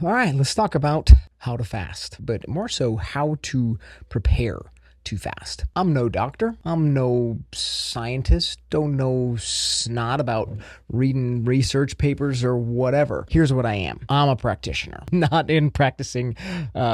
All right, let's talk about how to fast, but more so how to prepare to fast. I'm no doctor. I'm no scientist. Don't know snot about reading research papers or whatever. Here's what I am. I'm a practitioner, not in practicing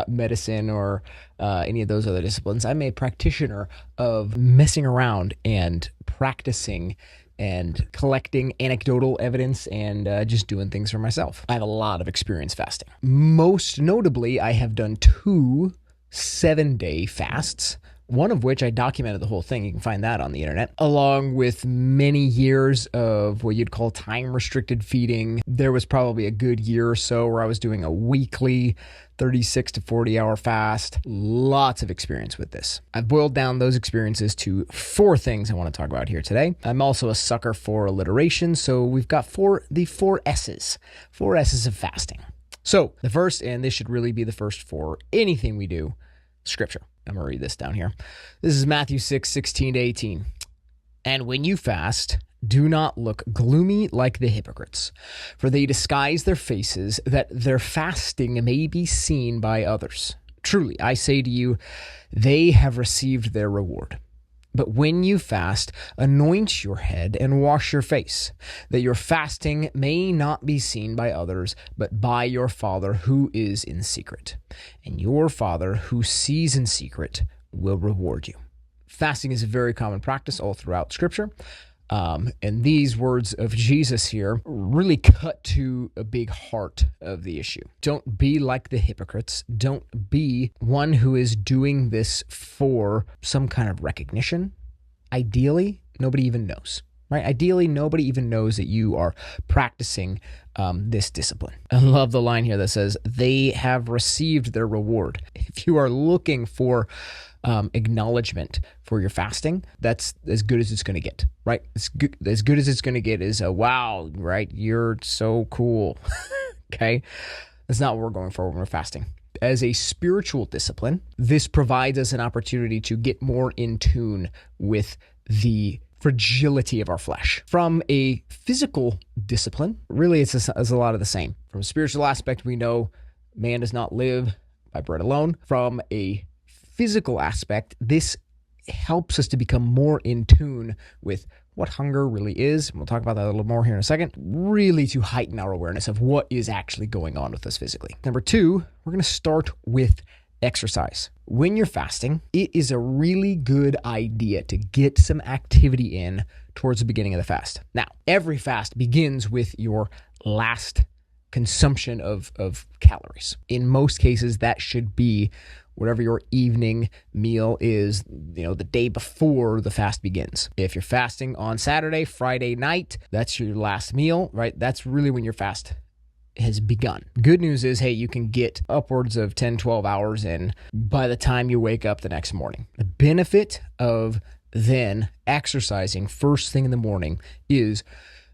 medicine or any of those other disciplines. I'm a practitioner of messing around and practicing and collecting anecdotal evidence and just doing things for myself. I have a lot of experience fasting. Most notably, I have done 2 7-day fasts, one of which I documented the whole thing. You can find that on the internet, along with many years of what you'd call time-restricted feeding. There was probably a good year or so where I was doing a weekly 36 to 40-hour fast. Lots of experience with this. I've boiled down those experiences to 4 things I want to talk about here today. I'm also a sucker for alliteration, so we've got the 4 S's. 4 S's of fasting. So the first, and this should really be the first for anything we do, Scripture. I'm going to read this down here. This is Matthew 6:16-18. And when you fast, do not look gloomy like the hypocrites, for they disguise their faces that their fasting may be seen by others. Truly, I say to you, they have received their reward. But when you fast, anoint your head and wash your face, that your fasting may not be seen by others, but by your Father who is in secret. And your Father who sees in secret will reward you. Fasting is a very common practice all throughout Scripture. And these words of Jesus here really cut to a big heart of the issue. Don't be like the hypocrites. Don't be one who is doing this for some kind of recognition. Ideally, nobody even knows, right? Ideally, nobody even knows that you are practicing this discipline. I love the line here that says, they have received their reward. If you are looking for acknowledgement for your fasting, that's as good as it's going to get, right? As good as it's going to get is a wow, right? You're so cool. Okay? That's not what we're going for when we're fasting. As a spiritual discipline, this provides us an opportunity to get more in tune with the fragility of our flesh. From a physical discipline, really it's a lot of the same. From a spiritual aspect, we know man does not live by bread alone. From a physical aspect, this helps us to become more in tune with what hunger really is. We'll talk about that a little more here in a second, really to heighten our awareness of what is actually going on with us physically. Number 2, we're going to start with exercise. When you're fasting, it is a really good idea to get some activity in towards the beginning of the fast. Now, every fast begins with your last consumption of calories. In most cases, that should be whatever your evening meal is, the day before the fast begins. If you're fasting on Saturday, Friday night, that's your last meal, right? That's really when your fast has begun. Good news is, hey, you can get upwards of 10, 12 hours in by the time you wake up the next morning. The benefit of then exercising first thing in the morning is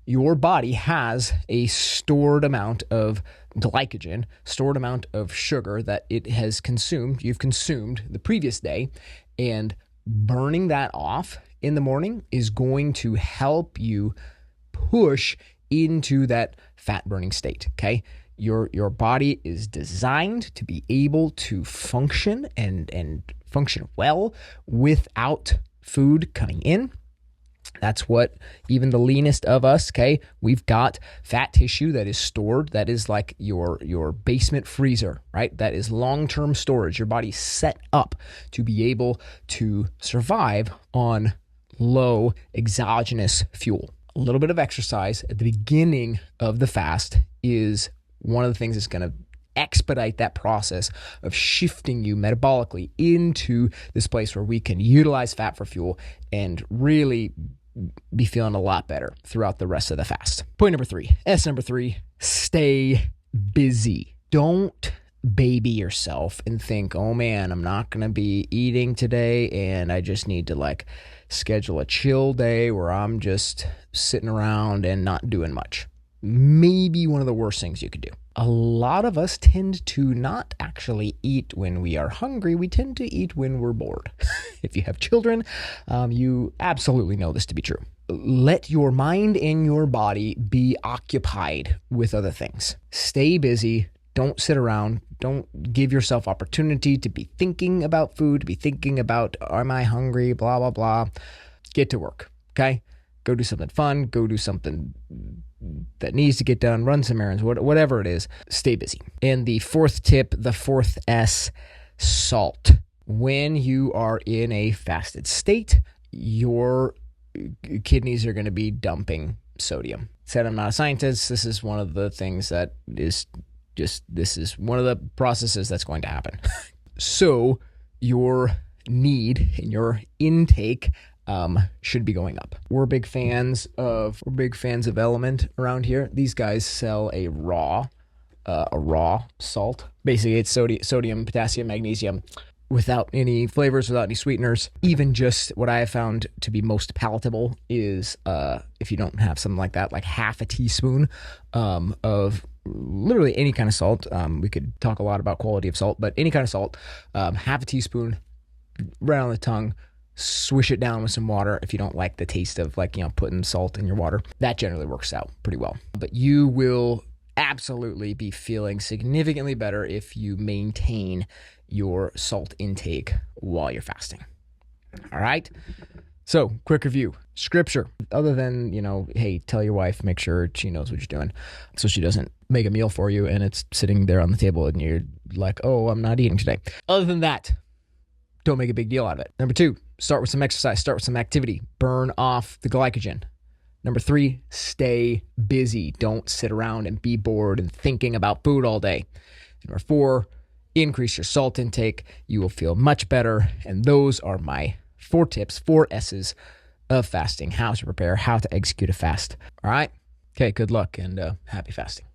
your body has a stored amount of glycogen, stored amount of sugar that it has consumed, you've consumed the previous day, and burning that off in the morning is going to help you push into that fat burning state, okay? Your body is designed to be able to function and function well without food coming in. That's what even the leanest of us, okay, we've got fat tissue that is stored. That is like your basement freezer, right? That is long-term storage. Your body's set up to be able to survive on low exogenous fuel. A little bit of exercise at the beginning of the fast is one of the things that's going to expedite that process of shifting you metabolically into this place where we can utilize fat for fuel and really be feeling a lot better throughout the rest of the fast. Point number 3, S number 3, stay busy. Don't baby yourself and think, oh man, I'm not going to be eating today and I just need to schedule a chill day where I'm just sitting around and not doing much. Maybe one of the worst things you could do. A lot of us tend to not actually eat when we are hungry. We tend to eat when we're bored. If you have children, you absolutely know this to be true. Let your mind and your body be occupied with other things. Stay busy. Don't sit around. Don't give yourself opportunity to be thinking about food, to be thinking about, am I hungry, blah, blah, blah. Get to work, okay? Go do something fun. Go do something that needs to get done. Run some errands, whatever it is. Stay busy. And the fourth tip, the fourth S, salt. When you are in a fasted state, your kidneys are going to be dumping sodium. Said I'm not a scientist. This is one of the things that is this is one of the processes that's going to happen. So your need and your intake should be going up. We're big fans of Element around here. These guys sell a raw salt. Basically, it's sodium, potassium, magnesium, without any flavors, without any sweeteners. Even just what I have found to be most palatable is, if you don't have something like that, like half a teaspoon of literally any kind of salt. We could talk a lot about quality of salt, but any kind of salt, half a teaspoon right on the tongue. Swish it down with some water if you don't like the taste of, like, putting salt in your water. That generally works out pretty well. But you will absolutely be feeling significantly better if you maintain your salt intake while you're fasting. All right? So, quick review. Scripture. Other than, hey, tell your wife, make sure she knows what you're doing so she doesn't make a meal for you and it's sitting there on the table and you're like, oh, I'm not eating today. Other than that, don't make a big deal out of it. Number 2, start with some exercise, start with some activity, burn off the glycogen. Number 3, stay busy. Don't sit around and be bored and thinking about food all day. Number 4, increase your salt intake. You will feel much better. And those are my 4 tips, 4 S's of fasting, how to prepare, how to execute a fast. All right? Okay, good luck and happy fasting.